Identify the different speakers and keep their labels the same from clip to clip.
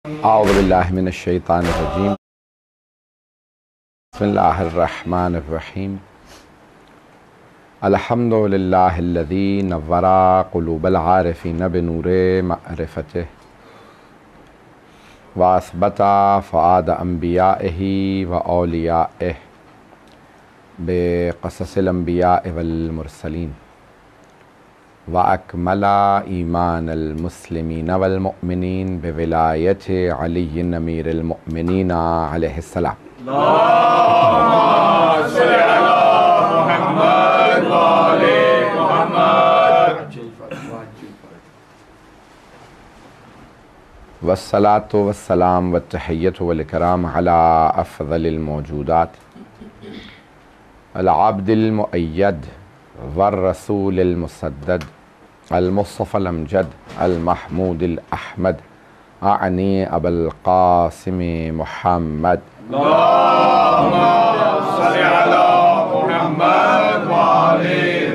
Speaker 1: اعوذ باللہ من الشیطان الرجیم بسم اللہ الرحمن الرحیم الحمد للہ الذی نور قلوب العارفین بنور معرفتہ واثبت فؤاد انبیائہ واولیائہ بقصص الانبیاء والمرسلین وأكمل إيمان المسلمين والمؤمنين بولاية علي أمير المؤمنين عليه السلام. اللهم صل على محمد وآل محمد. والصلاة والسلام والتحية والإكرام على أفضل الموجودات العبد المؤيد والرسول المسدد المصطفى الأمجد المحمود الأحمد أعني أبا القاسم محمد. اللهم صل على محمد وآل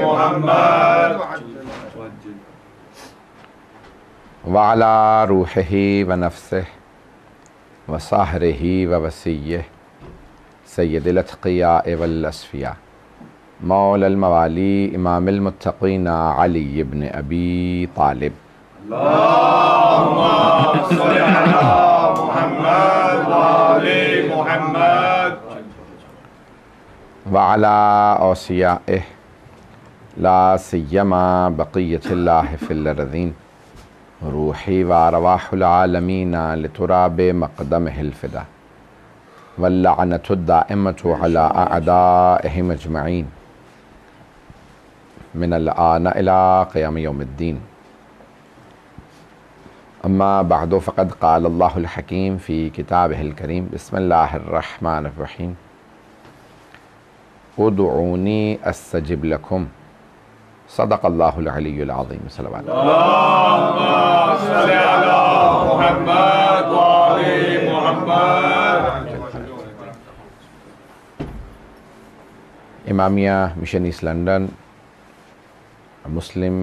Speaker 1: محمد وعلى روحه ونفسه وصهره ووسيه سيد الأتقياء والأصفياء مولا الموالی امام المتقین علی ابن ابی طالب. اللہم صل علی محمد وآل محمد وعلی اوصیائہ لا سیما بقیۃ اللہ فی الارضین روحی وارواح العالمین لتراب مقدمہ الفدا واللعنۃ الدائمۃ علی اعدائہم اجمعین من الآن إلى قيام يوم الدين. أما بعد فقد قال الله الحكيم في كتابه الكريم بسم الله الرحمن الرحيم ادعوني أستجب لكم صدق الله العلي العظيم. صلوات اللهم صل على محمد وآل محمد. امامیہ مشن ایسٹ لندن، مسلم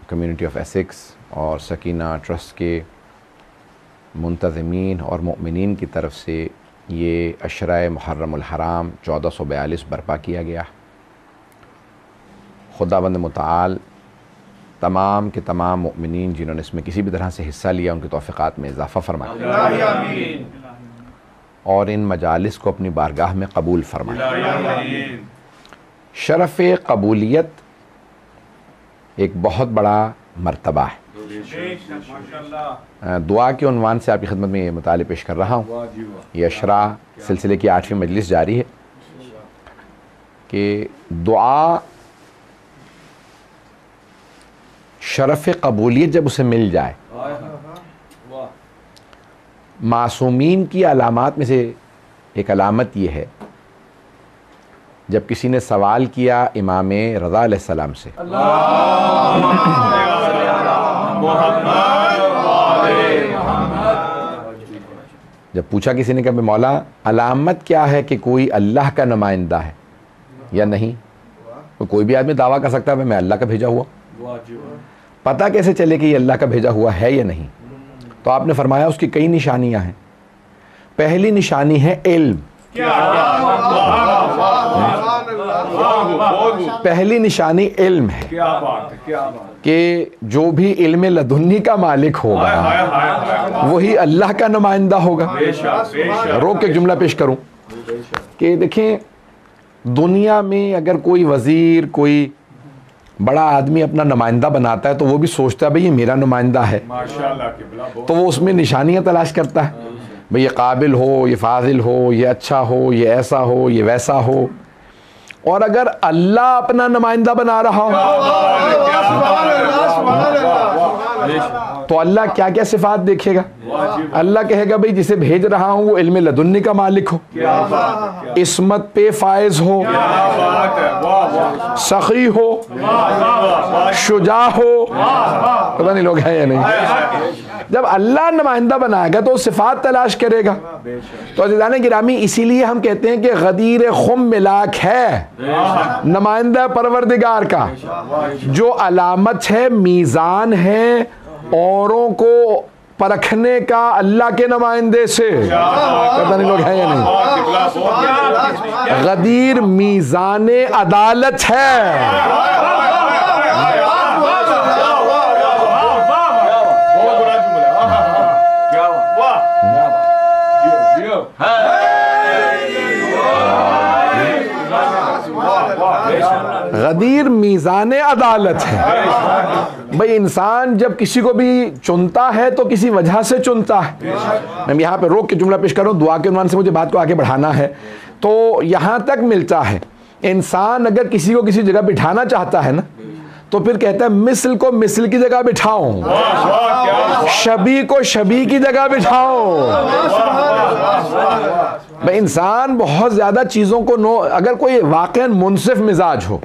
Speaker 1: کمیونٹی آف ایسکس اور سکینہ ٹرسٹ کے منتظمین اور مؤمنین کی طرف سے یہ عشرہ محرم الحرام 1442 برپا کیا گیا. خداوند متعال تمام کے تمام مؤمنین جنہوں نے اس میں کسی بھی طرح سے حصہ لیا ان کے توفیقات میں اضافہ فرمائے اور ان مجالس کو اپنی بارگاہ میں قبول فرمائے. شرف قبولیت ایک بہت بڑا مرتبہ ہے. دعا کے عنوان سے آپ کی خدمت میں یہ مطالعہ پیش کر رہا ہوں. یہ عشرہ سلسلے کی 8ویں مجلس جاری ہے کہ دعا شرف قبولیت جب اسے مل جائے، معصومین کی علامات میں سے ایک علامت یہ ہے جب کسی نے سوال کیا امام رضا علیہ السلام سے جب پوچھا کسی نے کہ مولا علامت کیا ہے کہ کوئی اللہ کا نمائندہ ہے یا نہیں. کوئی بھی آدمی دعویٰ کر سکتا ہے میں اللہ کا بھیجا ہوا، پتہ کیسے چلے کہ یہ اللہ کا بھیجا ہوا ہے یا نہیں؟ تو آپ نے فرمایا اس کی کئی نشانیاں ہیں. پہلی نشانی ہے علم. پہلی نشانی علم ہے کہ جو بھی علم لدنی کا مالک ہوگا وہی اللہ کا نمائندہ ہوگا. روک کے جملہ پیش کروں کہ دیکھیں دنیا میں اگر کوئی وزیر کوئی بڑا آدمی اپنا نمائندہ بناتا ہے تو وہ بھی سوچتا ہے بھئی یہ میرا نمائندہ ہے، تو وہ اس میں نشانیاں تلاش کرتا ہے بھئی یہ قابل ہو، یہ فاضل ہو، یہ اچھا ہو، یہ ایسا ہو، یہ ویسا ہو. اور اگر اللہ اپنا نمائندہ بنا رہا ہو تو اللہ کیا کیا صفات دیکھے گا؟ اللہ کہے گا بھئی جسے بھیج رہا ہوں وہ علم لدنی کا مالک ہو، عصمت پہ فائز ہو، سخی ہو، شجاع ہو. پتہ نہیں لوگ ہیں یا نہیں. جب اللہ نمائندہ بنائے گا تو صفات تلاش کرے گا. تو عزیزان گرامی اسی لیے ہم کہتے ہیں کہ غدیر خم ملاک ہے نمائندہ پروردگار کا، جو علامت ہے، میزان ہے، اوروں کو پرکھنے کا اللہ کے نمائندے سے، پتہ نہیں لوگ ہیں یا نہیں، غدیر میزان عدالت ہے۔ غدیر میزان عدالت ہے۔ بھئی انسان جب کسی کو بھی چنتا ہے تو کسی وجہ سے چنتا ہے۔ میں یہاں پہ روک کے جملہ پیش کر رہا ہوں، دعا کے عنوان سے مجھے بات کو آگے بڑھانا ہے۔ تو یہاں تک ملتا ہے، انسان اگر کسی کو کسی جگہ بٹھانا چاہتا ہے نا تو پھر کہتا ہے مثل کو مثل کی جگہ بٹھاؤ، شبیہ کو شبیہ کی جگہ بٹھاؤ۔ بھئی انسان بہت زیادہ چیزوں کو اگر کوئی واقعاً منصف مزاج ہو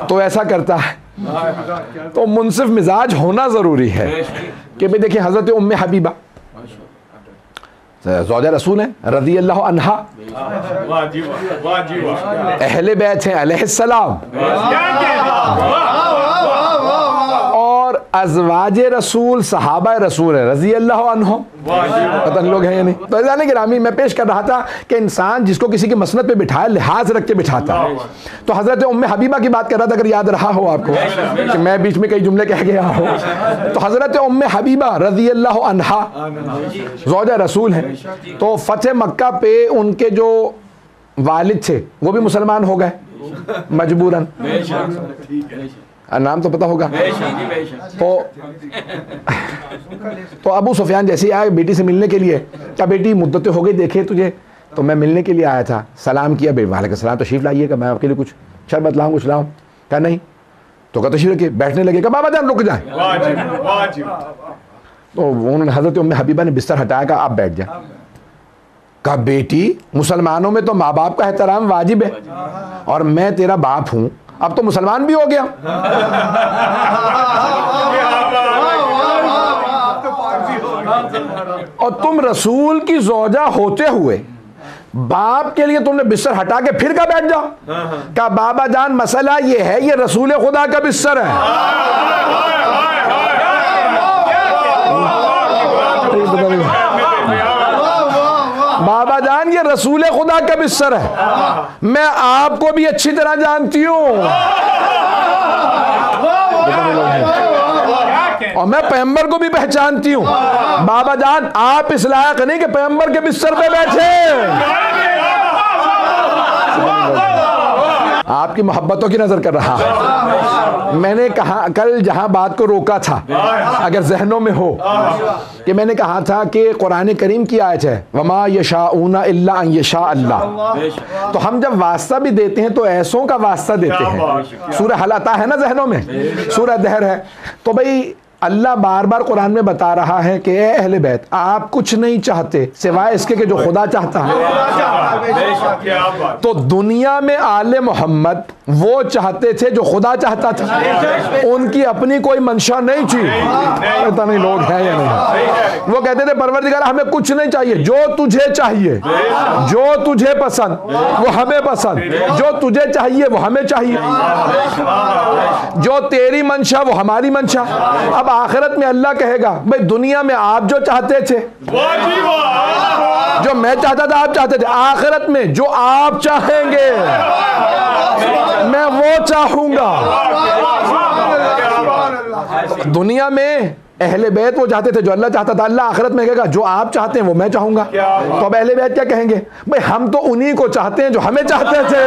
Speaker 1: تو ایسا کرتا ہے، تو منصف مزاج ہونا ضروری ہے کہ بھئی دیکھیں حضرت ام حبیبہ زوجہ رسول ہیں رضی اللہ عنہا، اہل بیت ہیں علیہ السلام، اور ازواج رسول صحابہ رسول ہیں رضی اللہ عنہم، پتہ نہیں لوگ ہیں یا نہیں۔ تو عزیزان گرامی میں پیش کر رہا تھا کہ انسان جس کو کسی کی مسند پہ بٹھائے لحاظ رکھ کے بٹھاتا ہے۔ تو حضرت ام حبیبہ کی بات کر رہا تھا، اگر یاد رہا ہو آپ کو کہ میں بیچ میں کئی جملے کہہ گیا ہوں، تو حضرت ام حبیبہ رضی اللہ عنہا زوجہ رسول ہیں۔ تو فتح مکہ پہ ان کے جو والد تھے وہ بھی مسلمان ہو گئے مجبوراً، نام تو پتہ ہوگا۔ تو ابو سفیان جیسے ہی آئے بیٹی سے ملنے کے لیے، کہا بیٹی مدتیں ہو گئی دیکھے تجھے، تو میں ملنے کے لیے آیا تھا، سلام کیا، وعلیکم السلام، تشریف لائیے گا، میں آپ کے لیے کچھ شربت لاؤں کچھ لاؤں، کہا نہیں، تو کہا تشریف رکھیے، بیٹھنے لگے، کہا بابا جان رک جائیں، تو انہوں نے حضرت ام حبیبہ نے بستر ہٹایا، کہا آپ بیٹھ جائیں۔ کہا بیٹی مسلمانوں میں تو ماں باپ کا احترام واجب ہے، اور میں تیرا باپ ہوں، اب تو مسلمان بھی ہو گیا، اور تم رسول کی زوجہ ہوتے ہوئے باپ کے لیے تم نے بستر ہٹا کے پھر کہا بیٹھ جاؤ۔ کہا بابا جان مسئلہ یہ ہے، یہ رسول خدا کا بستر ہے۔ بابا جان یہ رسول خدا کا بستر ہے، میں آپ کو بھی اچھی طرح جانتی ہوں، اور میں پیغمبر کو بھی پہچانتی ہوں، بابا جان آپ اس لائق نہیں کہ پیغمبر کے بستر پہ بیٹھے۔ آپ کی محبتوں کی نظر کر رہا ہے۔ میں نے کہا کل جہاں بات کو روکا تھا، اگر ذہنوں میں ہو، کہ میں نے کہا تھا کہ قرآن کریم کی آیت ہے وَمَا يَشَاءُونَ إِلَّا أَن يَشَاءَ اللَّهُ، تو ہم جب واسطہ بھی دیتے ہیں تو ایسوں کا واسطہ دیتے ہیں۔ سورہ حل آتا ہے نا ذہنوں میں، سورہ دہر ہے، تو بھئی اللہ بار بار قرآن میں بتا رہا ہے کہ اے اہل بیت آپ کچھ نہیں چاہتے سوائے اس کے کہ جو خدا چاہتا ہے۔ تو دنیا میں آل محمد وہ چاہتے تھے جو خدا چاہتا تھا، ان کی اپنی کوئی منشا نہیں تھی۔ پتہ نہیں لوگ ہیں یا نہیں، وہ کہتے تھے پروردگار ہمیں کچھ نہیں چاہیے، جو تجھے چاہیے، جو تجھے پسند وہ ہمیں پسند، جو تجھے چاہیے وہ ہمیں چاہیے، جو تیری منشا وہ ہماری منشا۔ اب آخرت میں اللہ کہے گا بھئی دنیا میں آپ جو چاہتے تھے، جو میں چاہتا تھا آپ چاہتے تھے، آخرت میں جو آپ چاہیں گے میں وہ چاہوں گا۔ دنیا میں اہل بیت وہ چاہتے تھے جو اللہ چاہتا تھا، اللہ آخرت میں کہے گا جو آپ چاہتے ہیں وہ میں چاہوں گا۔ تو اب اہل بیت کیا کہیں گے؟ بھئی ہم تو انہی کو چاہتے ہیں جو ہمیں چاہتے تھے۔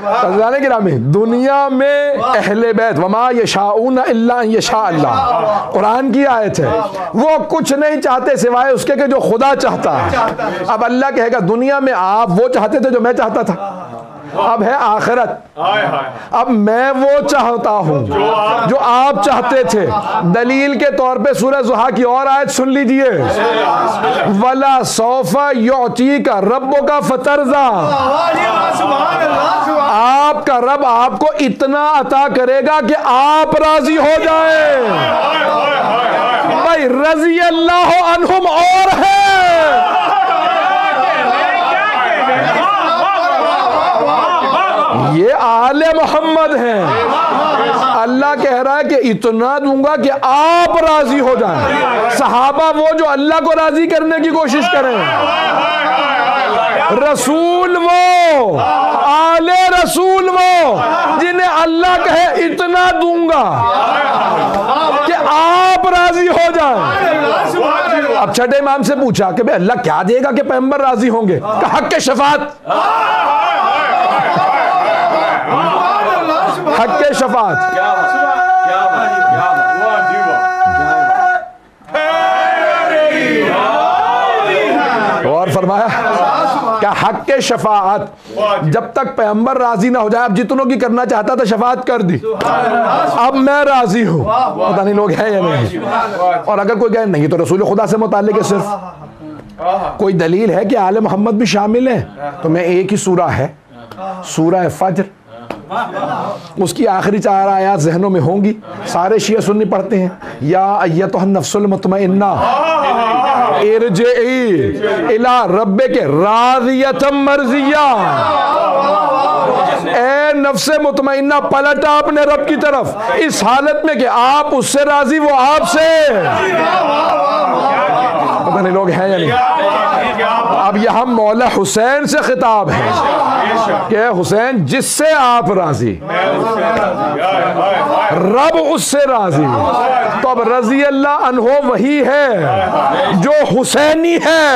Speaker 1: عزیزان گرامی، دنیا میں اہل بیت وما یشاؤون الا ان یشاء اللہ، قرآن کی آیت ہے، وہ کچھ نہیں چاہتے سوائے اس کے کہ جو خدا چاہتا ہے۔ اب اللہ کہے گا دنیا میں آپ وہ چاہتے تھے جو میں چاہتا تھا، اب ہے آخرت، اب میں وہ چاہتا ہوں جو آپ چاہتے تھے۔ دلیل کے طور پہ سورہ ضحیٰ کی اور آیت سن لیجئے، وَلَا سَوْفَ يُعْطِيكَ رَبُّكَ فَتَرْضَىٰ، آپ کا رب آپ کو اتنا عطا کرے گا کہ آپ راضی ہو جائیں۔ بھائی رضی اللہ عنہم اور ہے، یہ آل محمد ہیں. اللہ کہہ رہا ہے کہ اتنا دوں گا کہ آپ راضی ہو جائیں. صحابہ وہ جو اللہ کو راضی کرنے کی کوشش کریں، رسول وہ، آل رسول وہ جنہیں اللہ کہے اتنا دوں گا کہ آپ راضی ہو جائیں. اب چھٹے امام سے پوچھا کہ بھئی اللہ کیا دے گا کہ پیغمبر راضی ہوں گے؟ کہ حق شفاعت. حق شفاعت. اور فرمایا کہ حق شفاعت جب تک پیغمبر راضی نہ ہو جائے. اب جتنوں کی کرنا چاہتا تھا شفاعت کر دی، اب میں راضی ہوں. پتہ نہیں لوگ ہیں یا نہیں. اور اگر کوئی کہے نہیں تو رسول خدا سے متعلق ہے، صرف کوئی دلیل ہے کہ آل محمد بھی شامل ہیں، تو میں ایک ہی سورہ ہے، سورہ فجر، اس کی آخری 4 آیات ذہنوں میں ہوں گی. سارے شیعہ سنی پڑھتے ہیں، یا ایتھا النفس المطمئنہ ارجعی الی ربک راضیۃ مرضیہ. اے نفس مطمئنہ پلٹا اپنے رب کی طرف اس حالت میں کہ آپ اس سے راضی، وہ آپ سے. پتہ نہیں لوگ ہیں یا نہیں. اب یہاں مولا حسین سے خطاب ہے کہ حسین جس سے آپ راضی، رب اس سے راضی. تو اب رضی اللہ عنہ وہی ہے جو حسینی ہے.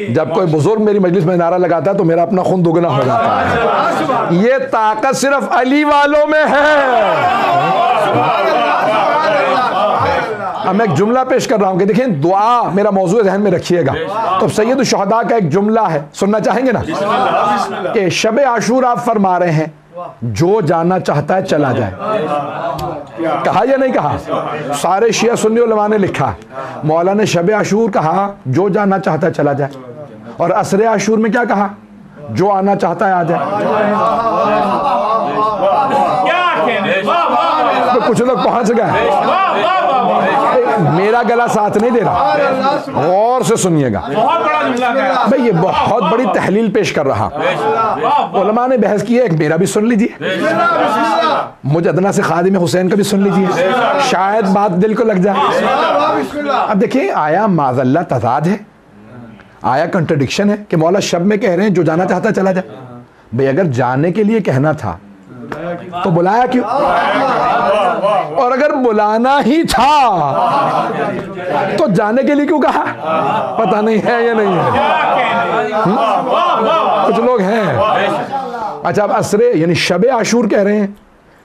Speaker 1: جب کوئی بزرگ میری مجلس میں نعرہ لگاتا ہے تو میرا اپنا خون دگنا ہو جاتا ہے. یہ طاقت صرف علی والوں میں ہے. اب میں ایک جملہ پیش کر رہا ہوں کہ دیکھیں دعا میرا موضوع ذہن میں رکھیے گا. تو سید الشہداء کا ایک جملہ ہے، سننا چاہیں گے نا؟ کہ شب عاشور آپ فرما رہے ہیں جو جانا چاہتا ہے چلا جائے. کہا یا نہیں کہا؟ سارے شیعہ سنی علماء نے لکھا. مولا نے شب عاشور کہا جو جانا چاہتا ہے چلا جائے، اور عصر عاشور میں کیا کہا؟ جو آنا چاہتا ہے آ جائے. کچھ لوگ پہنچ گئے، میرا گلا ساتھ نہیں دے رہا، غور سے سنیے گا. بھئی یہ بہت بڑی تحلیل پیش کر رہا. علماء نے بحث کی ہے، ایک میرا بھی سن لیجئے، مجدنا سے خادم حسین کا بھی سن لیجئے، شاید بات دل کو لگ جائے. اب دیکھیں آیا معاذ اللہ تضاد ہے، آیا کنٹرڈکشن ہے کہ مولا شب میں کہہ رہے ہیں جو جانا چاہتا چلا جائے. بھئی اگر جانے کے لیے کہنا تھا تو بلایا کیوں؟ اور اگر بلانا ہی تھا تو جانے کے لیے کیوں کہا؟ پتہ نہیں ہے یا نہیں ہے. کچھ لوگ ہیں. اچھا اب عصر یعنی شب عاشور کہہ رہے ہیں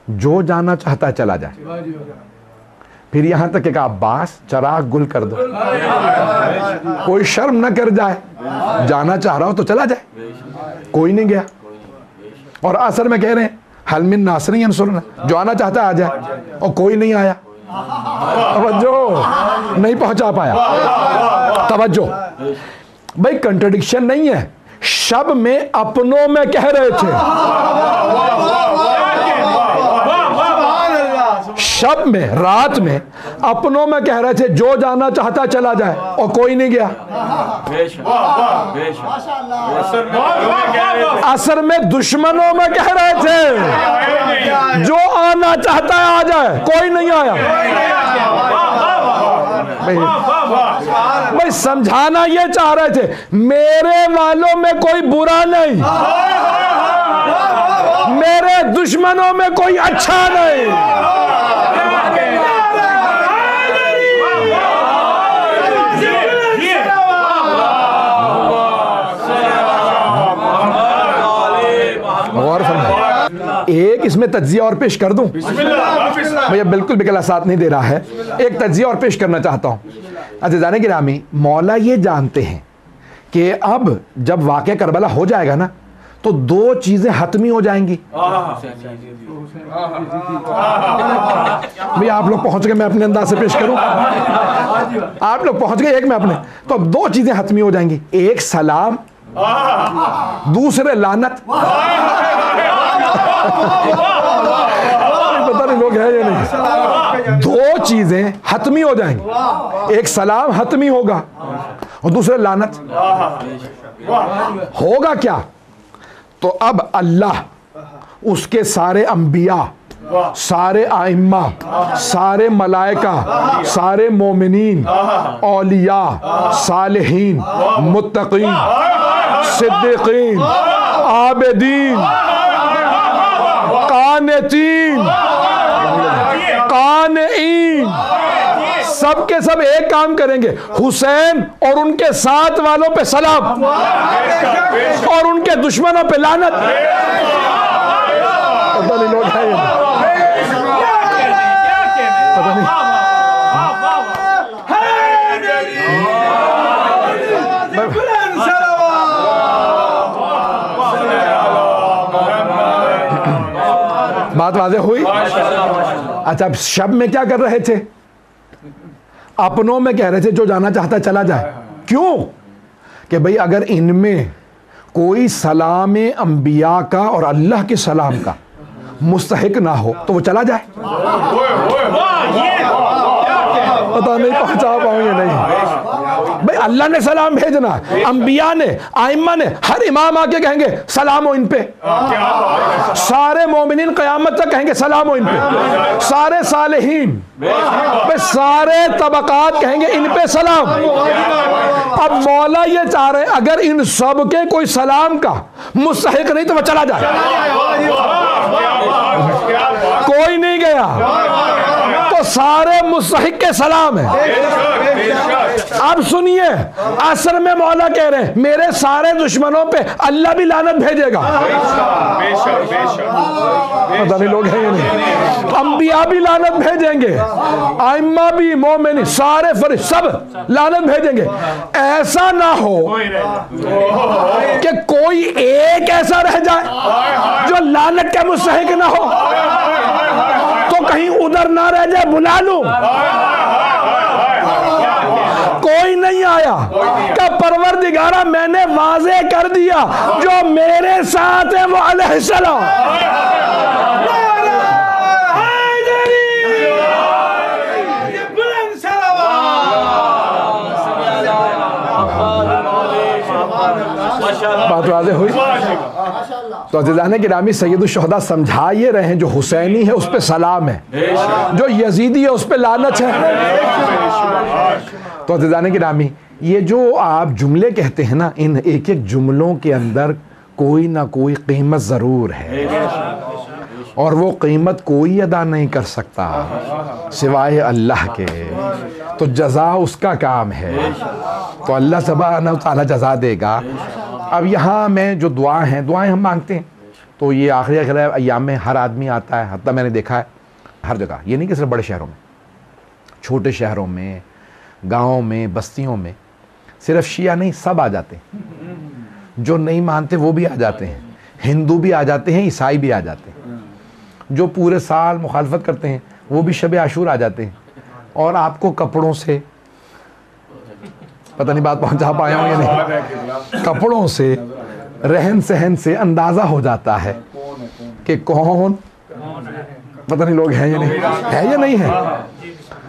Speaker 1: جو جانا چاہتا ہے چلا جائے. پھر یہاں تک کہ عباس چراغ گل کر دو، کوئی شرم نہ کر جائے، جانا چاہ رہا ہو تو چلا جائے. کوئی نہیں گیا. اور عصر میں کہہ رہے ہیں حل من ناصر ینصرنا، جو آنا چاہتا ہے آ جائے، اور کوئی نہیں آیا. توجہ نہیں پہنچا پایا. توجہ بھائی کنٹرڈکشن نہیں ہے. شب میں اپنوں میں کہہ رہے تھے، شب میں رات میں اپنوں میں کہہ رہے تھے جو جانا چاہتا چلا جائے، اور کوئی نہیں گیا. عصر میں دشمنوں میں کہہ رہے تھے جو آنا چاہتا ہے آ جائے، کوئی نہیں آیا. بھئی سمجھانا یہ چاہ رہے تھے میرے والوں میں کوئی برا نہیں، میرے دشمنوں میں کوئی اچھا نہیں. ایک اس میں تجزیہ اور پیش کر دوں. بھئی بالکل بھی گلا ساتھ نہیں دے رہا ہے. ایک تجزیہ اور پیش کرنا چاہتا ہوں. عزیزان گرامی، مولا یہ جانتے ہیں کہ اب جب واقعہ کربلا ہو جائے گا نا تو 2 چیزیں حتمی ہو جائیں گی. بھئی آپ لوگ پہنچ گئے، میں اپنے انداز سے پیش کروں. آپ لوگ پہنچ گئے، ایک میں اپنے. تو اب 2 چیزیں حتمی ہو جائیں گی. ایک سلام، دوسرے لعنت. پتہ نہیں لوگ ہیں یا نہیں. 2 چیزیں حتمی ہو جائیں گی. ایک سلام حتمی ہوگا اور دوسرے لعنت. ہوگا کیا؟ تو اب اللہ اس کے سارے انبیاء، سارے ائمہ، سارے ملائکہ، سارے مومنین، اولیاء، صالحین، متقین، صدیقین، عابدین، قانتین، قانعین، سب کے سب ایک کام کریں گے، حسین اور ان کے ساتھ والوں پہ سلام اور ان کے دشمنوں پہ لعنت۔ پتہ نہیں لوگ ہیں پتہ نہیں۔ بات واضح ہوئی؟ اچھا، اب شب میں کیا کر رہے تھے؟ اپنوں میں کہہ رہے تھے جو جانا چاہتا ہے چلا جائے۔ کیوں؟ کہ بھئی اگر ان میں کوئی سلام انبیاء کا اور اللہ کے سلام کا مستحق نہ ہو تو وہ چلا جائے۔ پتہ نہیں پہنچا پاؤں یا نہیں۔ بھئی اللہ نے سلام بھیجنا، انبیاء نے، ائمہ نے، ہر امام آ کے کہیں گے سلام ہو ان پہ، سارے مومنین قیامت تک کہیں گے سلام ہو ان پہ، سارے صالحین، سارے طبقات کہیں گے ان پہ سلام۔ اب مولا یہ چاہ رہے اگر ان سب کے کوئی سلام کا مستحق نہیں تو وہ چلا جائے۔ کوئی نہیں گیا تو سارے مستحق کے سلام ہیں۔ اب سنیے، اثر میں مولا کہہ رہے ہیں میرے سارے دشمنوں پہ اللہ بھی لعنت بھیجے گا۔ پتہ نہیں لوگ ہیں یا نہیں۔ انبیاء بھی لعنت بھیجیں گے، ائمہ بھی، مومنین، سارے فرشتے سب لعنت بھیجیں گے۔ ایسا نہ ہو کہ کوئی ایک ایسا رہ جائے جو لعنت کا مستحق نہ ہو، تو کہیں ادھر نہ رہ جائے، بلا لوں۔ کوئی نہیں آیا کہ پروردگارہ میں نے واضح کر دیا جو میرے ساتھ ہے وہ علیہ السلام۔ بات واضح ہوئی؟ تو عزیزان گرامی، سید الشہداء سمجھا یہ رہے ہیں جو حسینی ہے اس پہ سلام ہے، جو یزیدی ہے اس پہ لعنت ہے۔ تو عزیزان گرامی، یہ جو آپ جملے کہتے ہیں نا، ان ایک ایک جملوں کے اندر کوئی نہ کوئی قیمت ضرور ہے، اور وہ قیمت کوئی ادا نہیں کر سکتا سوائے اللہ کے۔ تو جزا اس کا کام ہے، تو اللہ سبحانہ وتعالی جزا دے گا۔ اب یہاں میں جو دعائیں ہم مانگتے ہیں، تو یہ آخری ایام میں ہر آدمی آتا ہے، حتیٰ میں نے دیکھا ہے ہر جگہ، یہ نہیں کہ صرف بڑے شہروں میں، چھوٹے شہروں میں، گاؤں میں، بستیوں میں، صرف شیعہ نہیں سب آ جاتے ہیں، جو نہیں مانتے وہ بھی آ جاتے ہیں، ہندو بھی آ جاتے ہیں، عیسائی بھی آ جاتے ہیں، جو پورے سال مخالفت کرتے ہیں وہ بھی شب عاشور آ جاتے ہیں، اور آپ کو کپڑوں سے، پتہ نہیں بات پہنچا پایا ہوں یا نہیں، کپڑوں سے، رہن سہن سے اندازہ ہو جاتا ہے کہ کون، پتہ نہیں لوگ ہیں یا نہیں ہے یا نہیں ہے۔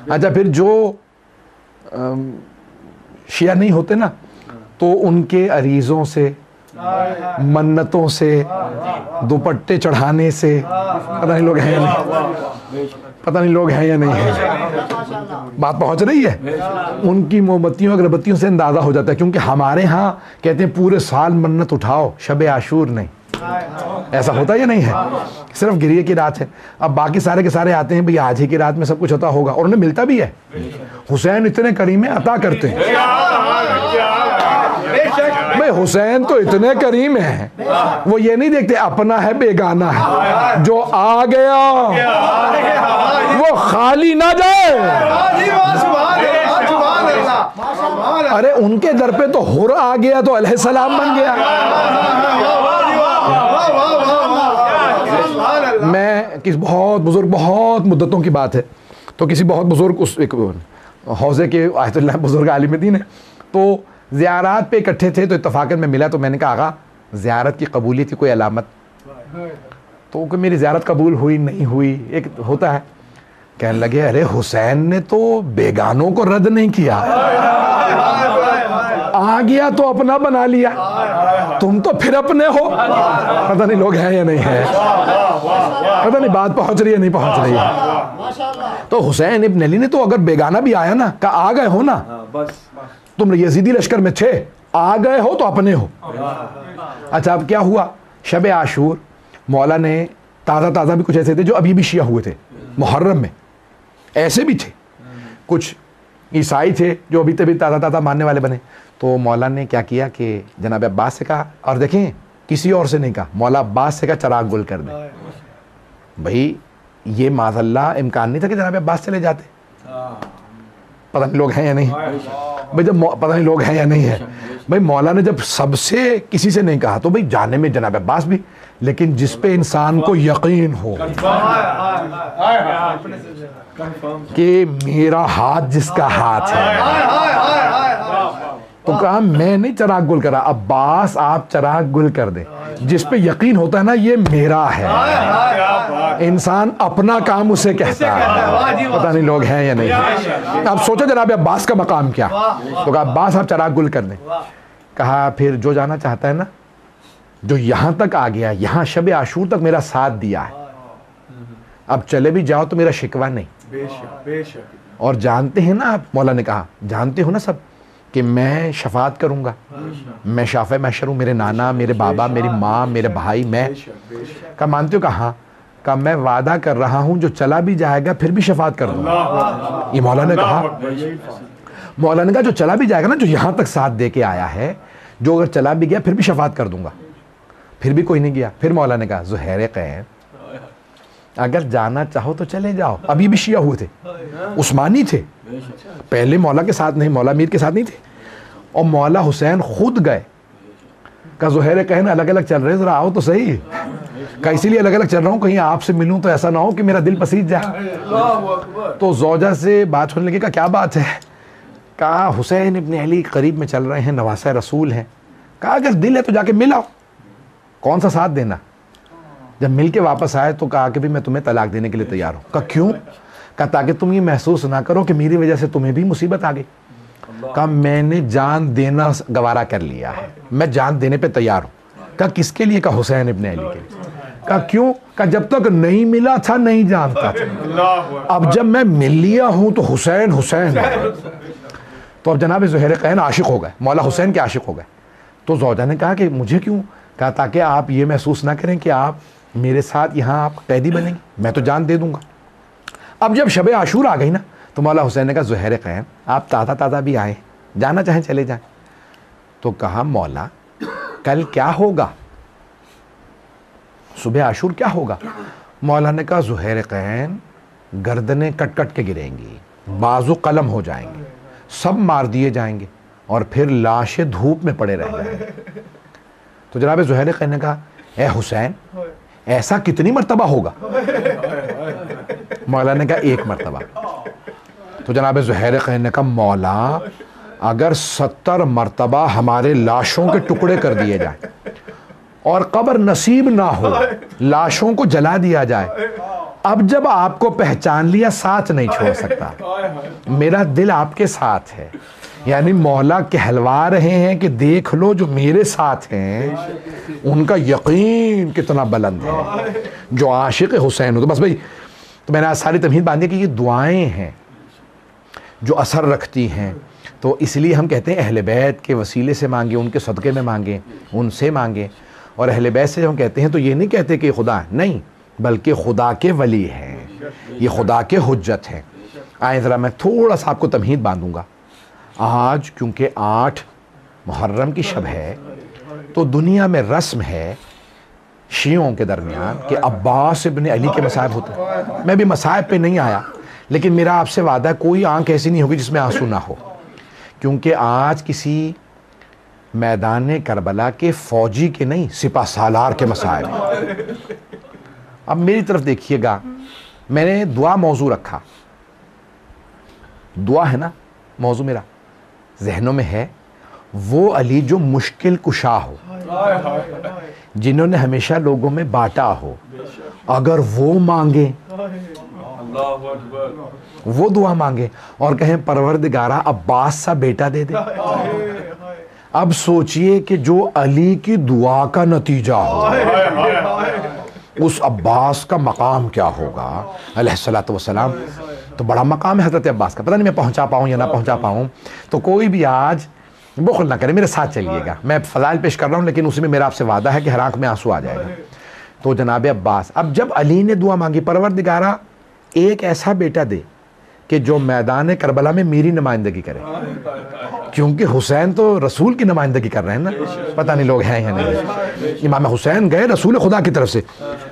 Speaker 1: اچھا، پھر جو شیعہ نہیں ہوتے نا، تو ان کے عریضوں سے، منتوں سے، دوپٹے چڑھانے سے، پتہ نہیں لوگ ہیں یا نہیں، پتہ نہیں لوگ ہیں یا نہیں ہے، بات پہنچ رہی ہے۔ ان کی مومبتیوں اگربتیوں سے اندازہ ہو جاتا ہے، کیونکہ ہمارے ہاں کہتے ہیں پورے سال منت اٹھاؤ، شب عاشور نہیں۔ ایسا ہوتا یا نہیں ہے؟ صرف گریے کی رات ہے۔ اب باقی سارے کے سارے آتے ہیں بھئی آج ہی کی رات میں سب کچھ ہوتا ہوگا، اور انہیں ملتا بھی ہے۔ حسین اتنے کریم عطا کرتے ہیں، بھئی حسین تو اتنے کریم ہیں، وہ یہ نہیں دیکھتے اپنا ہے بیگانہ ہے، جو آ گیا وہ خالی نہ جائے۔ ارے ان کے در پہ تو حر آ گیا تو علیہ السلام بن گیا۔ میں کسی بہت بزرگ، بہت مدتوں کی بات ہے، تو کسی بہت بزرگ اس ایک حوضے کے آیت اللہ بزرگ عالم دین ہے، تو زیارات پہ اکٹھے تھے، تو اتفاقاً میں ملا، تو میں نے کہا آقا زیارت کی قبولیت کی کوئی علامت؟ تو کہ میری زیارت قبول ہوئی نہیں ہوئی ایک ہوتا ہے۔ کہنے لگے ارے حسین نے تو بیگانوں کو رد نہیں کیا، آ گیا تو اپنا بنا لیا۔ تم تو پھر اپنے ہو. پتہ نہیں لوگ ہیں یا نہیں ہیں, پتہ نہیں بات پہنچ رہی ہے نہیں پہنچ رہی ہے. تو حسین ابن علی نے تو اگر بیگانہ بھی آیا نا, کہا آ گئے ہو نا, تم یزیدی لشکر میں تھے, آ گئے ہو تو اپنے ہو. اچھا اب کیا ہوا, شب عاشور مولا نے تازہ بھی کچھ ایسے تھے جو ابھی بھی شیعہ ہوئے تھے محرم میں, ایسے بھی تھے کچھ عیسائی تھے جو ابھی تبھی تازہ ماننے والے بنے. تو مولا نے کیا کیا کہ جناب عباس سے کہا, اور دیکھیں کسی اور سے نہیں کہا, مولا عباس سے کہا چراغ گل کر دیں. بھائی یہ معاذ اللہ امکان نہیں تھا کہ جناب عباس چلے جاتے. پتہ نہیں لوگ ہیں یا نہیں بھائی, جب پتہ نہیں لوگ ہیں یا نہیں ہے بھائی, مولا نے جب سب سے کسی سے نہیں کہا تو بھائی جانے میں جناب عباس بھی, لیکن جس پہ انسان کو یقین ہو کہ میرا ہاتھ جس کا ہاتھ ہے, تو کہا میں نہیں چراغ گل کرا, عباس آپ چراغ گل کر دیں. جس پہ یقین ہوتا ہے نا یہ میرا ہے, انسان اپنا کام اسے کہتا ہے. پتہ نہیں لوگ ہیں یا نہیں ہیں. اب سوچو جناب عباس کا مقام کیا. تو کہا عباس آپ چراغ گل کر دیں. کہا پھر جو جانا چاہتا ہے نا, جو یہاں تک آ گیا, یہاں شب عاشور تک میرا ساتھ دیا ہے, اب چلے بھی جاؤ تو میرا شکوہ نہیں. اور جانتے ہیں نا آپ, مولا نے کہا جانتے ہو نا سب کہ میں شفاعت کروں گا, میں شافع محشر ہوں, میرے نانا, میرے بابا, میری ماں, میرے بھائی, میں. کہا مانتے ہو؟ کہا کہا میں وعدہ کر رہا ہوں جو چلا بھی جائے گا پھر بھی شفاعت کر دوں گا. یہ مولا نے کہا, مولا نے کہا جو چلا بھی جائے گا نا, جو یہاں تک ساتھ دے کے آیا ہے, جو اگر چلا بھی گیا پھر بھی شفاعت کر دوں گا. پھر بھی کوئی نہیں گیا. پھر مولا نے کہا زہیر قین اگر جانا چاہو تو چلے جاؤ. ابھی بھی شیعہ ہوئے تھے, عثمانی تھے, پہلے مولا کے ساتھ نہیں, مولا میر کے ساتھ نہیں تھے. اور مولا حسین خود گئے. کہا زہیر قین الگ الگ چل رہے, ذرا آؤ تو صحیح. کہا اسی لیے الگ الگ چل رہا ہوں کہیں آپ سے ملوں تو ایسا نہ ہو کہ میرا دل پسیج جائے. تو زوجہ سے بات ہونے لگی. کہا کیا بات ہے؟ کہا حسین ابن علی قریب میں چل رہے ہیں, نواسہ رسول ہیں. کہا اگر دل ہے تو جا کے مل آؤ, کون سا ساتھ دینا. جب مل کے واپس آئے تو کہا کہ بھی میں تمہیں طلاق دینے کے لیے تیار ہوں. کہا کیوں؟ کہا تاکہ تم یہ محسوس نہ کرو کہ میری وجہ سے تمہیں بھی مصیبت آ گئی. کہا میں نے جان دینا گوارا کر لیا ہے, میں جان دینے پہ تیار ہوں. کہا کس کے لیے؟ کہا حسین ابن علی کے لیے. کہا کیوں؟ کہا جب تک نہیں ملا تھا نہیں جانتا تھا, اب جب میں مل لیا ہوں تو حسین حسین ہے. تو اب جناب زہیر قین عاشق ہو گئے, مولا حسین کے عاشق ہو گئے. تو زوجہ نے کہا کہ مجھے کیوں؟ کہا تاکہ آپ یہ محسوس نہ کریں کہ آپ میرے ساتھ یہاں آپ قیدی بنیں گے, میں تو جان دے دوں گا. اب جب شب عاشور آ گئی نا تو مولا حسین نے کہا زہیر قین آپ تازہ بھی آئے, جانا چاہیں چلے جائیں. تو کہا مولا کل کیا ہوگا, صبح عاشور کیا ہوگا؟ مولا نے کہا زہیر قین گردنیں کٹ کٹ کے گریں گی, بازو قلم ہو جائیں گے, سب مار دیے جائیں گے, اور پھر لاشیں دھوپ میں پڑے رہ جائیں گے. تو جناب زہیر قین نے کہا اے حسین ایسا کتنی مرتبہ ہوگا؟ مولا نے کہا 1 مرتبہ. تو جناب زہیر قین نے کہا مولا اگر 70 مرتبہ ہمارے لاشوں کے ٹکڑے کر دیے جائیں اور قبر نصیب نہ ہو, لاشوں کو جلا دیا جائے, اب جب آپ کو پہچان لیا ساتھ نہیں چھوڑ سکتا, میرا دل آپ کے ساتھ ہے. یعنی مولا کہلوا رہے ہیں کہ دیکھ لو جو میرے ساتھ ہیں ان کا یقین کتنا بلند ہے, جو عاشق حسین ہو. تو بس بھائی, تو میں نے آج ساری تمہید باندھی کہ یہ دعائیں ہیں جو اثر رکھتی ہیں. تو اس لیے ہم کہتے ہیں اہل بیت کے وسیلے سے مانگیں, ان کے صدقے میں مانگیں, ان سے مانگیں. اور اہل بیت سے ہم کہتے ہیں تو یہ نہیں کہتے کہ خدا نہیں, بلکہ خدا کے ولی ہیں, یہ خدا کے حجت ہیں. آئیں ذرا میں تھوڑا سا آپ کو تمہید باندھوں گا. آج کیونکہ 8 محرم کی شب ہے تو دنیا میں رسم ہے شیعوں کے درمیان کہ عباس ابن علی کے مصائب ہوتے ہیں. میں بھی مصائب پہ نہیں آیا, لیکن میرا آپ سے وعدہ ہے کوئی آنکھ ایسی نہیں ہوگی جس میں آنسو نہ ہو, کیونکہ آج کسی میدان کربلا کے فوجی کے نہیں, سپہ سالار کے مصائب ہیں. اب میری طرف دیکھیے گا, میں نے دعا موضوع رکھا, دعا ہے نا موضوع میرا ذہنوں میں ہے, وہ علی جو مشکل کشا ہو, جنہوں نے ہمیشہ لوگوں میں بانٹا ہو, اگر وہ مانگیں, وہ دعا مانگیں اور کہیں پروردگارہ عباس سا بیٹا دے دے, اب سوچئے کہ جو علی کی دعا کا نتیجہ ہو، اس عباس کا مقام کیا ہوگا علیہ السلام. تو بڑا مقام ہے حضرت عباس کا. پتہ نہیں میں پہنچا پاؤں یا نہ پہنچا پاؤں. تو کوئی بھی آج بخل نہ کرے، میرے ساتھ چلیے گا. میں فضائل پیش کر رہا ہوں لیکن اسی میں میرا آپ سے وعدہ ہے کہ ہر آنکھ میں آنسو آ جائے گا. تو جناب عباس، اب جب علی نے دعا مانگی، پروردگارہ ایک ایسا بیٹا دے کہ جو میدان کربلا میں میری نمائندگی کرے، کیونکہ حسین تو رسول کی نمائندگی کر رہے ہیں نا. پتہ نہیں لوگ ہیں یا نہیں. امام حسین گئے رسول خدا کی طرف سے،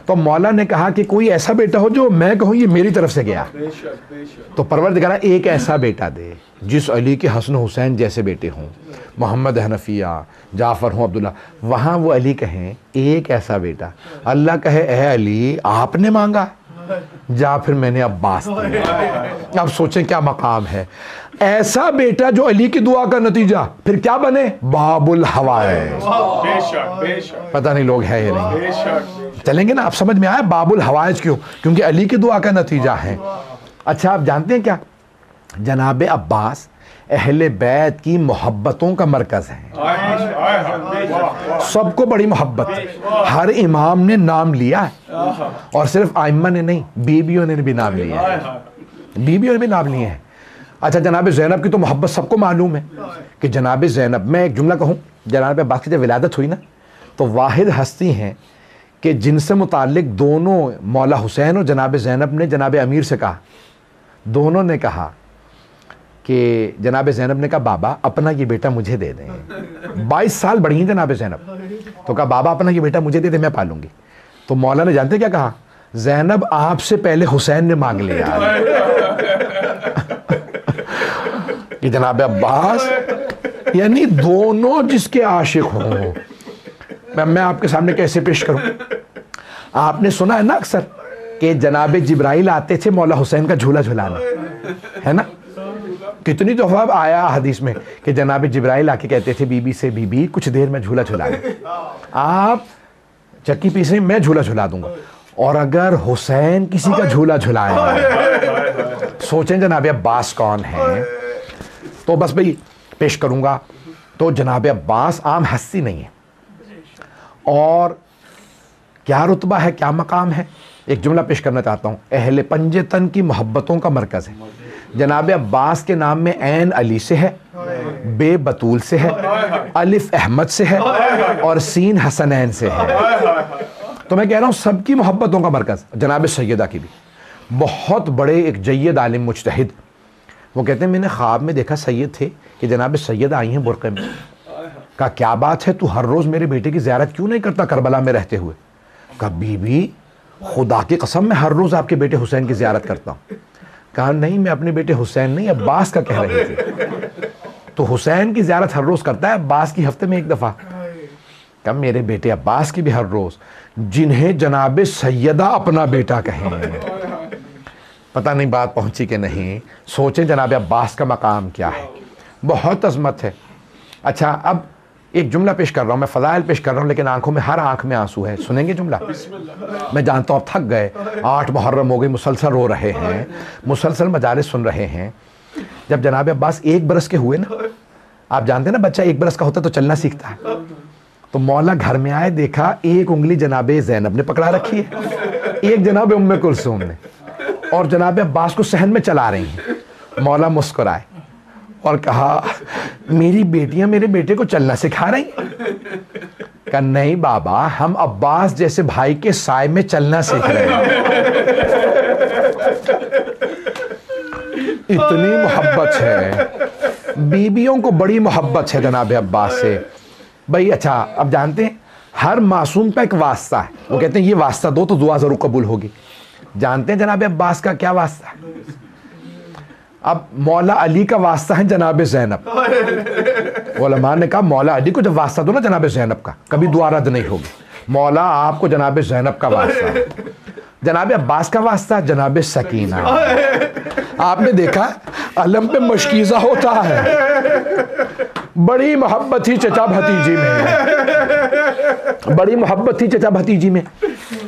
Speaker 1: تو مولا نے کہا کہ کوئی ایسا بیٹا ہو جو میں کہوں یہ میری طرف سے گیا. تو پروردگارہ ایک ایسا بیٹا دے جس علی کے حسن حسین جیسے بیٹے ہوں، محمد حنفیہ، جعفر ہوں، عبداللہ، وہاں وہ علی کہیں ایک ایسا بیٹا. اللہ کہے اے علی آپ نے مانگا، جا پھر میں نے عباس دیا. اب سوچیں کیا مقام ہے. ایسا بیٹا جو علی کی دعا کا نتیجہ، پھر کیا بنے؟ باب الحوائج. پتہ نہیں لوگ ہیں یا نہیں. چلیں گے نا، آپ سمجھ میں آیا باب الحوائج کیوں؟ کیونکہ علی کی دعا کا نتیجہ ہے. اچھا آپ جانتے ہیں کیا، جناب عباس اہل بیت کی محبتوں کا مرکز ہے. سب کو بڑی محبت ہے. ہر امام نے نام لیا ہے، اور صرف ائمہ نے نہیں، بیویوں نے بھی نام لیا ہے. بیویوں نے بھی نام لیے ہیں. اچھا جناب زینب کی تو محبت سب کو معلوم ہے کہ جناب زینب، میں ایک جملہ کہوں، جناب عباس کی جب ولادت ہوئی نا تو واحد ہستی ہیں کہ جن سے متعلق دونوں مولا حسین اور جناب زینب نے جناب امیر سے کہا. دونوں نے کہا کہ جناب زینب نے کہا بابا اپنا یہ بیٹا مجھے دے دیں. 22 سال بڑی ہیں جناب زینب. تو کہا بابا اپنا یہ بیٹا مجھے دے دیں، میں پالوں گی. تو مولا نے جانتے کیا کہا؟ زینب آپ سے پہلے حسین نے مانگ لیا. کہ جناب عباس یعنی دونوں جس کے عاشق ہوں. میں آپ کے سامنے کیسے پیش کروں؟ آپ نے سنا ہے نا اکثر کہ جناب جبرائیل آتے تھے مولا حسین کا جھولا جھلانا، ہے نا؟ کتنی دفعہ آیا حدیث میں کہ جناب جبرائیل آ کے کہتے تھے بی بی سے، بی بی کچھ دیر میں جھولا جھلا دیں، آپ چکی پیسیں میں جھولا جھلا دوں گا. اور اگر حسین کسی کا جھولا جھلائیں، سوچیں جناب عباس کون ہے. تو بس بھئی پیش کروں گا. تو جناب عباس عام ہستی نہیں ہے، اور کیا رتبہ ہے، کیا مقام ہے. ایک جملہ پیش کرنا چاہتا ہوں. اہل پنجے تن کی محبتوں کا مرکز ہے. جناب عباس کے نام میں عین علی سے ہے، بے بطول سے ہے، الف احمد سے ہے، اور سین حسنین سے ہے. تو میں کہہ رہا ہوں سب کی محبتوں کا مرکز. جناب سیدہ کی بھی، بہت بڑے ایک جید عالم مجتہد، وہ کہتے ہیں میں نے خواب میں دیکھا سید تھے کہ جناب سیدہ آئی ہیں برقعے میں. کہا کیا بات ہے، تو ہر روز میرے بیٹے کی زیارت کیوں نہیں کرتا کربلا میں رہتے ہوئے؟ کہا بی بی خدا کی قسم میں ہر روز آپ کے بیٹے حسین کی زیارت کرتا ہوں. کہا نہیں میں اپنے بیٹے حسین نہیں عباس کا کہہ رہی تھی. تو حسین کی زیارت ہر روز کرتا ہے، عباس کی ہفتے میں ایک دفعہ. کہا میرے بیٹے عباس کی بھی ہر روز، جنہیں جناب سیدہ اپنا بیٹا کہیں. پتہ نہیں بات پہنچی کہ نہیں. سوچیں جناب عباس کا مقام کیا ہے، بہت عظمت ہے. اچھا اب ایک جملہ پیش کر رہا ہوں، میں فضائل پیش کر رہا ہوں لیکن آنکھوں میں ہر آنکھ میں آنسو ہے. سنیں گے جملہ؟ میں جانتا ہوں آپ تھک گئے، 8 محرم ہو گئی، مسلسل رو رہے ہیں، مسلسل مجالس سن رہے ہیں. جب جناب عباس 1 برس کے ہوئے نا، آپ جانتے ہیں نا بچہ 1 برس کا ہوتا ہے تو چلنا سیکھتا ہے. تو مولا گھر میں آئے، دیکھا ایک انگلی جناب زینب نے پکڑا رکھی ہے، ایک جناب ام کلثوم نے، اور جناب عباس کو صحن میں چلا رہی ہیں. مولا مسکرائے اور کہا میری بیٹیاں میرے بیٹے کو چلنا سکھا رہی ہیں؟ کہا نہیں بابا، ہم عباس جیسے بھائی کے سائے میں چلنا سیکھ رہے ہیں. اتنی محبت ہے، بیویوں کو بڑی محبت ہے جناب عباس سے. بھائی اچھا اب جانتے ہیں ہر معصوم کا ایک واسطہ ہے. وہ کہتے ہیں یہ واسطہ دو تو دعا ضرور قبول ہوگی. جانتے ہیں جناب عباس کا کیا واسطہ ہے؟ اب مولا علی کا واسطہ ہے جناب زینب. علماء نے کہا مولا علی کو جب واسطہ دو نا جناب زینب کا، کبھی دعا رد نہیں ہوگی. مولا آپ کو جناب زینب کا واسطہ ہے. جناب عباس کا واسطہ جناب سکینہ. آپ نے دیکھا علم پہ مشکیزہ ہوتا ہے، بڑی محبت تھی چچا بھتیجی میں، بڑی محبت تھی چچا بھتیجی میں.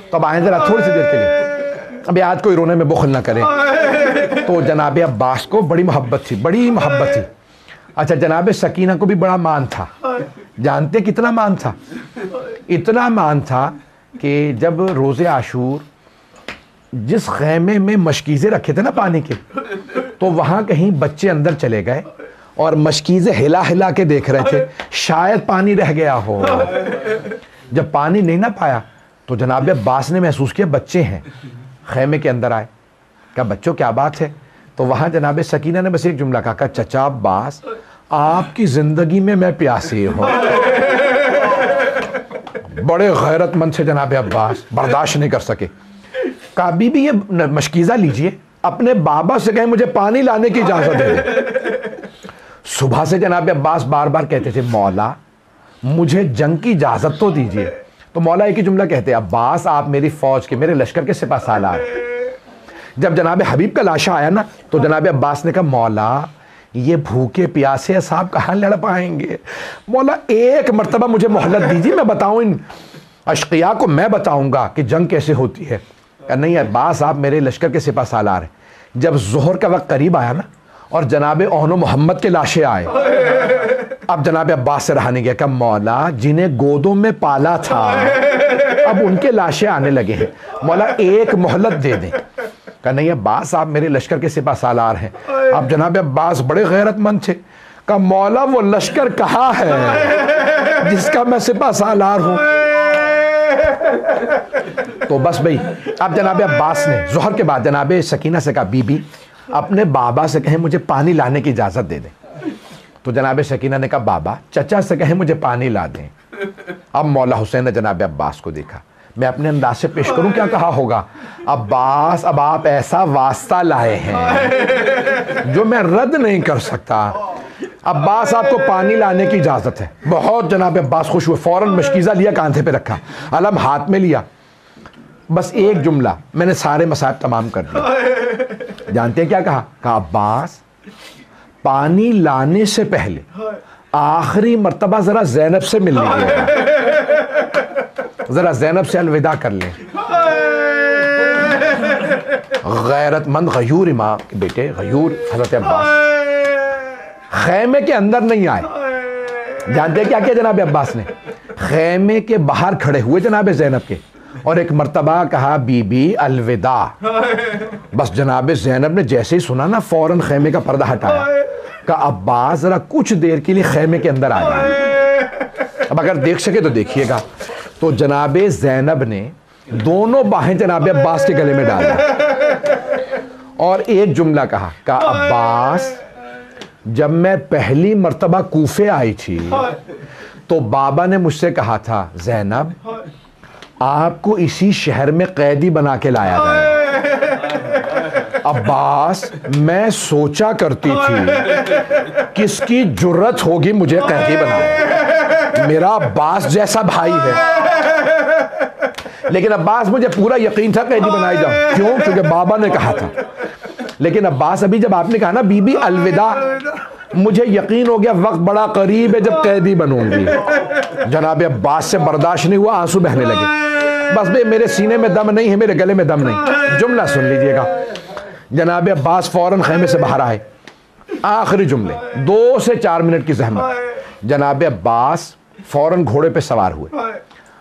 Speaker 1: تو اب آئیں ذرا تھوڑی سی دیر کے لیے، اب آج کوئی رونے میں بخل نہ کریں. تو جناب عباس کو بڑی محبت تھی، بڑی محبت تھی. اچھا جناب سکینہ کو بھی بڑا مان تھا. جانتے کتنا مان تھا؟ اتنا مان تھا کہ جب روز عاشور جس خیمے میں مشکیزیں رکھے تھے نا پانی کے، تو وہاں کہیں بچے اندر چلے گئے اور مشکیزیں ہلا ہلا کے دیکھ رہے تھے شاید پانی رہ گیا ہو. جب پانی نہیں نہ پایا تو جناب عباس نے محسوس کیا بچے ہیں، خیمے کے اندر آئے، کہا بچوں کیا بات ہے؟ تو وہاں جناب سکینہ نے بس ایک جملہ کہا چچا عباس آپ کی زندگی میں پیاسی ہوں. بڑے غیرت مند سے جناب عباس برداشت نہیں کر سکے. کہا بی بی یہ مشکیزہ لیجئے، اپنے بابا سے کہیں مجھے پانی لانے کی اجازت دے دیں. صبح سے جناب عباس بار بار کہتے تھے مولا مجھے جنگ کی اجازت تو دیجئے. تو مولا ایک ہی جملہ کہتے عباس آپ میری فوج کے، میرے لشکر کے سپہ سالار. جب جناب حبیب کا لاشا آیا نا تو جناب عباس نے کہا مولا یہ بھوکے پیاسے اصحاب کہاں لڑ پائیں گے، مولا ایک مرتبہ مجھے مہلت دیجیے، میں بتاؤں ان اشقیاء کو، میں بتاؤں گا کہ جنگ کیسے ہوتی ہے. کہ نہیں عباس آپ میرے لشکر کے سپہ سالار ہیں. جب ظہر کا وقت قریب آیا نا اور جناب اون و محمد کے لاشیں آئے، اب جناب عباس سے رہا نہیں گیا کہ مولا جنہیں گودوں میں پالا تھا اب ان کے لاشیں آنے لگے ہیں، مولا ایک مہلت دے دیں. کہا نہیں عباس آپ میرے لشکر کے سپہ سالار ہیں. اب جناب عباس بڑے غیرت مند تھے. کہا مولا وہ لشکر کہاں ہے جس کا میں سپہ سالار ہوں؟ تو بس بھئی اب جناب عباس نے ظہر کے بعد جناب سکینہ سے کہا بی بی اپنے بابا سے کہیں مجھے پانی لانے کی اجازت دے دیں. تو جناب سکینہ نے کہا بابا چچا سے کہیں مجھے پانی لا دیں. اب مولا حسین نے جناب عباس کو دیکھا، میں اپنے انداز سے پیش کروں کیا کہا ہوگا، عباس اب آپ ایسا واسطہ لائے ہیں جو میں رد نہیں کر سکتا، عباس آپ کو پانی لانے کی اجازت ہے. بہت جناب عباس خوش ہوئے، فوراً مشکیزہ لیا کاندھے پہ رکھا، علم ہاتھ میں لیا، بس ایک جملہ میں نے سارے مصائب تمام کر دیا. جانتے ہیں کیا کہا؟ کہا عباس پانی لانے سے پہلے آخری مرتبہ ذرا زینب سے مل لیجیے، ذرا زینب سے الوداع کر لیں. غیرت مند غیور امام کے بیٹے غیور حضرت عباس خیمے کے اندر نہیں آئے. جانتے کیا کیا جناب عباس نے؟ خیمے کے باہر کھڑے ہوئے جناب زینب کے اور ایک مرتبہ کہا بی بی الوداع. بس جناب زینب نے جیسے ہی سنا نا فوراً خیمے کا پردہ ہٹایا، کہا عباس ذرا کچھ دیر کے لیے خیمے کے اندر آیا. اب اگر دیکھ سکے تو دیکھیے گا. تو جناب زینب نے دونوں باہیں جناب عباس کے گلے میں ڈالا اور ایک جملہ کہا، کہا عباس جب میں پہلی مرتبہ کوفے آئی تھی تو بابا نے مجھ سے کہا تھا زینب آپ کو اسی شہر میں قیدی بنا کے لایا گیا. عباس میں سوچا کرتی تھی کس کی جرت ہوگی مجھے قیدی بنانے، میرا عباس جیسا بھائی ہے، لیکن عباس مجھے پورا یقین تھا قیدی بنائی جاؤں. کیوں؟ کیونکہ بابا نے کہا تھا. لیکن عباس ابھی جب آپ نے کہا نا بی بی الوداع، مجھے یقین ہو گیا وقت بڑا قریب ہے جب قیدی بنوں گی. جناب عباس سے برداشت نہیں ہوا، آنسو بہنے لگے. بس بھئی میرے سینے میں دم نہیں ہے، میرے گلے میں دم نہیں. جملہ سن لیجئے گا. جناب عباس فوراً خیمے سے باہر آئے. آخری جملے 2 سے 4 منٹ کی زحمت. جناب عباس فوراً گھوڑے پہ سوار ہوئے.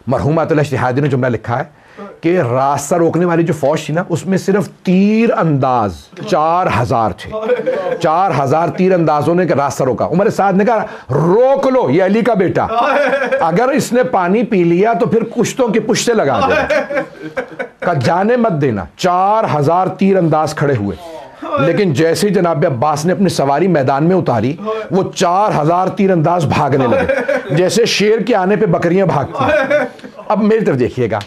Speaker 1: مرحوم آیت اللہ اشتہادی نے جملہ لکھا ہے کہ راستہ روکنے والی جو فوج تھی نا اس میں صرف تیر انداز 4000 تھے. 4000 تیر اندازوں نے راستہ روکا. عمر سعد نے کہا روک لو، یہ علی کا بیٹا، اگر اس نے پانی پی لیا تو پھر کشتوں کی پشتے لگا دے. کہا جانے مت دینا. 4000 تیر انداز کھڑے ہوئے، لیکن جیسے ہی جناب عباس نے اپنی سواری میدان میں اتاری وہ 4000 تیر انداز بھاگنے لگے جیسے شیر کے آنے پہ بکریاں بھاگتی ہیں. اب میری طرف دیکھیے گا،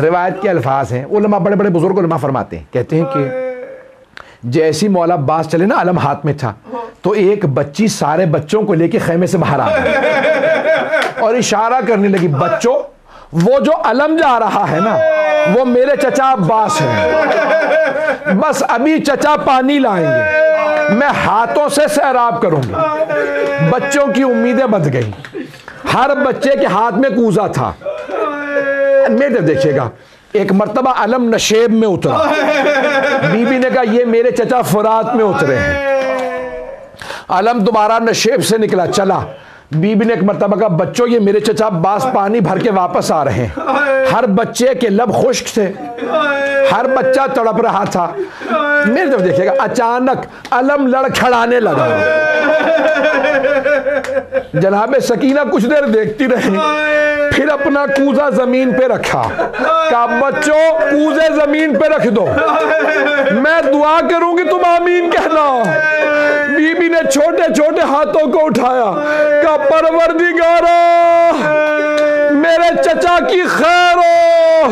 Speaker 1: روایت کے الفاظ ہیں، علماء بڑے بڑے بزرگ علماء فرماتے ہیں، کہتے ہیں کہ جیسی مولا عباس چلے نا، علم ہاتھ میں تھا، تو ایک بچی سارے بچوں کو لے کے خیمے سے باہر آ گئی اور اشارہ کرنے لگی بچوں وہ جو علم جا رہا ہے نا وہ میرے چچا عباس ہیں، بس ابھی چچا پانی لائیں گے، میں ہاتھوں سے سیراب کروں گی. بچوں کی امیدیں بندھ گئیں، ہر بچے کے ہاتھ میں کوزہ تھا. میرے دیکھیے گا، ایک مرتبہ علم نشیب میں اترا، بی بی نے کہا یہ میرے چچا فرات میں اترے ہیں. علم دوبارہ نشیب سے نکلا چلا. بی بی نے ایک مرتبہ کہا بچوں یہ میرے چچا عباس پانی بھر کے واپس آ رہے ہیں. ہر بچے کے لب خشک تھے, ہر بچہ تڑپ رہا تھا. میرے طرف دیکھیے گا, اچانک علم لڑکھڑانے لگا. جناب سکینہ کچھ دیر دیکھتی رہی, پھر اپنا کوزہ زمین پہ رکھا. کہا بچوں کوزے زمین پہ رکھ دو, میں دعا کروں گی تم آمین کہنا. بی بی نے چھوٹے چھوٹے ہاتھوں کو اٹھایا, کہا پروردگارا میرے چچا کی خیر ہو.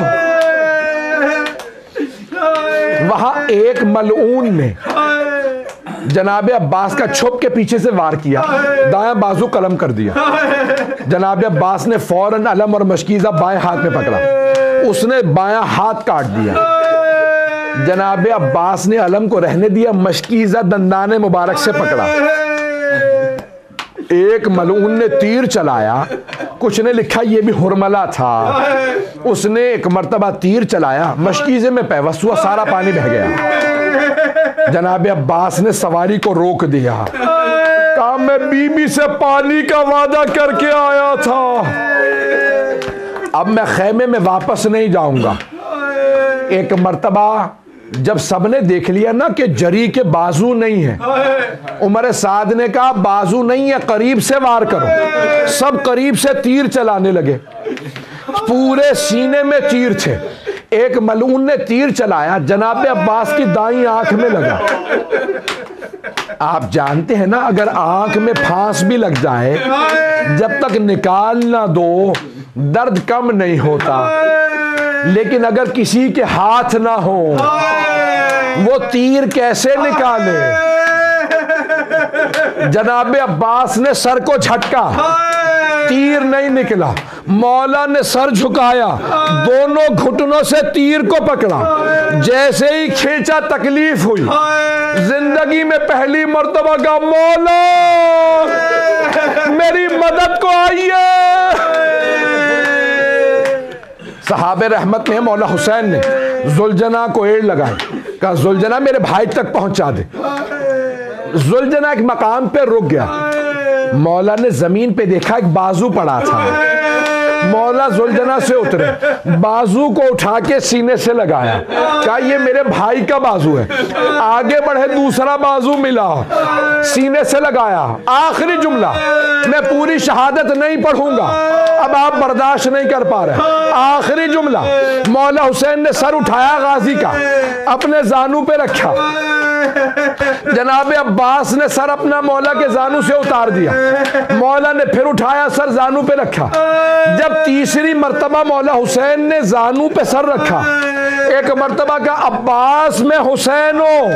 Speaker 1: وہاں ایک ملعون نے جناب عباس کا چھپ کے پیچھے سے وار کیا, دائیں بازو قلم کر دیا. جناب عباس نے فوراً علم اور مشکیزہ بائیں ہاتھ میں پکڑا, اس نے بایاں ہاتھ کاٹ دیا. جناب عباس نے علم کو رہنے دیا, مشکیزہ دندان مبارک سے پکڑا. ایک ملعون نے تیر چلایا, کچھ نے لکھا یہ بھی ہرملہ تھا, اس نے ایک مرتبہ تیر چلایا, مشکیزے میں پیوست ہوا, سارا پانی بہہ گیا. جناب عباس نے سواری کو روک دیا, کہا میں بی بی سے پانی کا وعدہ کر کے آیا تھا, اب میں خیمے میں واپس نہیں جاؤں گا. ایک مرتبہ جب سب نے دیکھ لیا نا کہ جری کے بازو نہیں ہے, عمر سعد نے کہا بازو نہیں ہے قریب سے وار کرو. سب قریب سے تیر چلانے لگے, پورے سینے میں تیر تھے. ایک ملعون نے تیر چلایا, جناب عباس کی دائیں آنکھ میں لگا. آپ جانتے ہیں نا اگر آنکھ میں پھانس بھی لگ جائے, جب تک نکال نہ دو درد کم نہیں ہوتا. لیکن اگر کسی کے ہاتھ نہ ہو وہ تیر کیسے نکالے؟ جناب عباس نے سر کو جھٹکا, تیر نہیں نکلا. مولا نے سر جھکایا, دونوں گھٹنوں سے تیر کو پکڑا, جیسے ہی کھینچا تکلیف ہوئی. زندگی میں پہلی مرتبہ کا مولا میری مدد کو آئیے. صحابہ رحمت میں مولا حسین نے زلجنا کو ایڑ لگائی, کہا زلجنا میرے بھائی تک پہنچا دے. زلجنا ایک مقام پہ رک گیا, مولا نے زمین پہ دیکھا ایک بازو پڑا تھا. مولا زلجنا سے اترے, بازو کو اٹھا کے سینے سے لگایا, کہا یہ میرے بھائی کا بازو ہے. آگے بڑھے, دوسرا بازو ملا, سینے سے لگایا. آخری جملہ, میں پوری شہادت نہیں پڑھوں گا, اب آپ برداشت نہیں کر پا رہے. آخری جملہ, مولا حسین نے سر اٹھایا غازی کا, اپنے زانو پہ رکھا. جناب عباس نے سر اپنا مولا کے زانو سے اتار دیا, مولا نے پھر اٹھایا, سر زانو پہ رکھا. جب تیسری مرتبہ مولا حسین نے زانو پہ سر رکھا, ایک مرتبہ کا عباس میں حسین ہوں.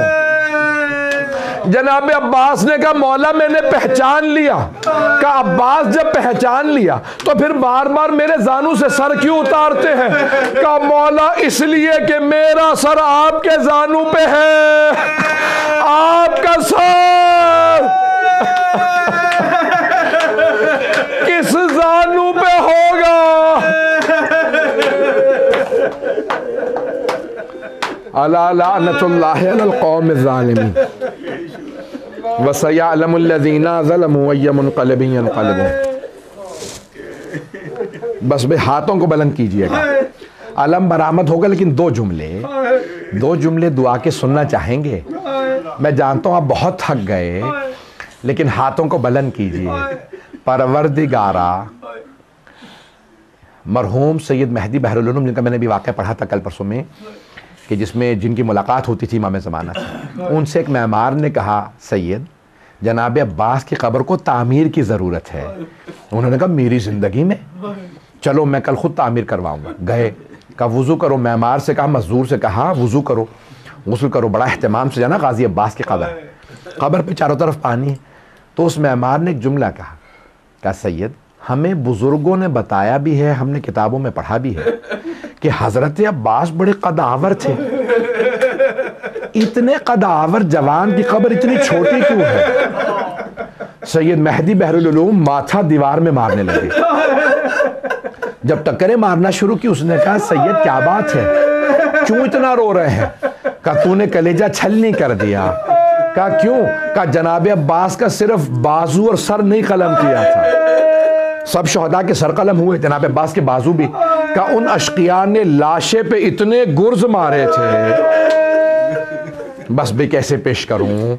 Speaker 1: جناب عباس نے کہا مولا میں نے پہچان لیا. کہا عباس جب پہچان لیا تو پھر بار بار میرے زانو سے سر کیوں اتارتے ہیں؟ کہا مولا اس لیے کہ میرا سر آپ کے زانو پہ ہے, آپ کا سر کس زانو پہ ہوگا؟ الا لعنت اللہ علی القوم الظالمین وَسَيَعْلَمُ الَّذِينَ ظَلَمُوا أَيَّ مُنْقَلَبٍ يَنْقَلِبُونَ. بس بے ہاتھوں کو بلند کیجئے گا, علم برآمد ہوگا. لیکن دو جملے دعا کے سننا چاہیں گے. میں جانتا ہوں آپ بہت تھک گئے, لیکن ہاتھوں کو بلند کیجئے. پروردگارا, مرحوم سید مہدی بحر العلوم جن کا میں نے بھی واقعہ پڑھا تھا کل پرسوں میں, کہ جن کی ملاقات ہوتی تھی امام زمانہ سے, ان سے ایک معمار نے کہا سید جناب عباس کی قبر کو تعمیر کی ضرورت ہے. انہوں نے کہا میری زندگی میں, چلو میں کل خود تعمیر کرواؤں گا. گئے, کہا وضو کرو. معمار سے کہا, مزدور سے کہا وضو کرو, غسل کرو. بڑا اہتمام سے جانا غازی عباس کی قبر پہ چاروں طرف پانی ہے. تو اس معمار نے ایک جملہ کہا سید ہمیں بزرگوں نے بتایا بھی ہے, ہم نے کتابوں میں پڑھا بھی ہے کہ حضرت عباس بڑے قداور تھے. اتنے قداور جوان کی قبر اتنی چھوٹی کیوں ہے؟ سید مہدی بحر العلوم ماتھا دیوار میں مارنے لگے. جب ٹکریں مارنا شروع کی, اس نے کہا سید کیا بات ہے, کیوں اتنا رو رہے ہیں؟ کہا تو نے کلیجہ چھلنی کر دیا. کہا کیوں؟ کہا جناب عباس کا صرف بازو اور سر نہیں قلم کیا تھا، سب شہداء کے سر قلم ہوئے، جناب عباس کے بازو بھی۔ کہا ان اشقیاء نے لاشے پہ اتنے گرز مارے تھے، بس بھی کیسے پیش کروں۔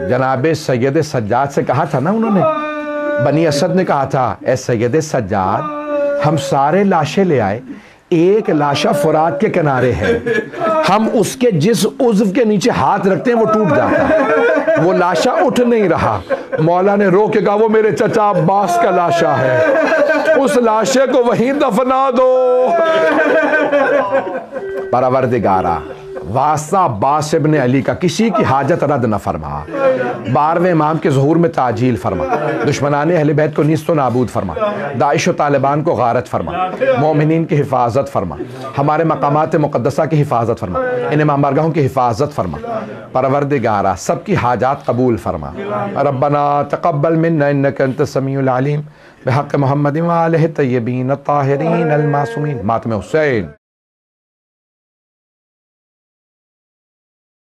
Speaker 1: جناب سید سجاد سے کہا تھا نا انہوں نے، بنی اسد نے کہا تھا اے سید سجاد ہم سارے لاشیں لے آئے، ایک لاشا فرات کے کنارے ہے، ہم اس کے جس عضو کے نیچے ہاتھ رکھتے ہیں وہ ٹوٹ جاتا ہے، وہ لاشا اٹھ نہیں رہا۔ مولا نے رو کے کہا وہ میرے چچا عباس کا لاشا ہے، اس لاشے کو وہیں دفنا دو۔ پروردگارا واسطہ عباس ابن علی کا کسی کی حاجت رد نہ فرما، 12ویں امام کے ظہور میں تعجیل فرما، دشمنان اہل بیت کو نیست و نابود فرما، داعش و طالبان کو غارت فرما، مومنین کی حفاظت فرما، ہمارے مقامات مقدسہ کی حفاظت فرما، ان امام بارگاہوں کی حفاظت فرما۔ پروردگارا سب کی حاجات قبول فرما۔ ربنا تقبل منا انک انت السمیع العلیم، بحق محمد وآلہ الطیبین الطاہرین المعصومین۔ ماتم حسین۔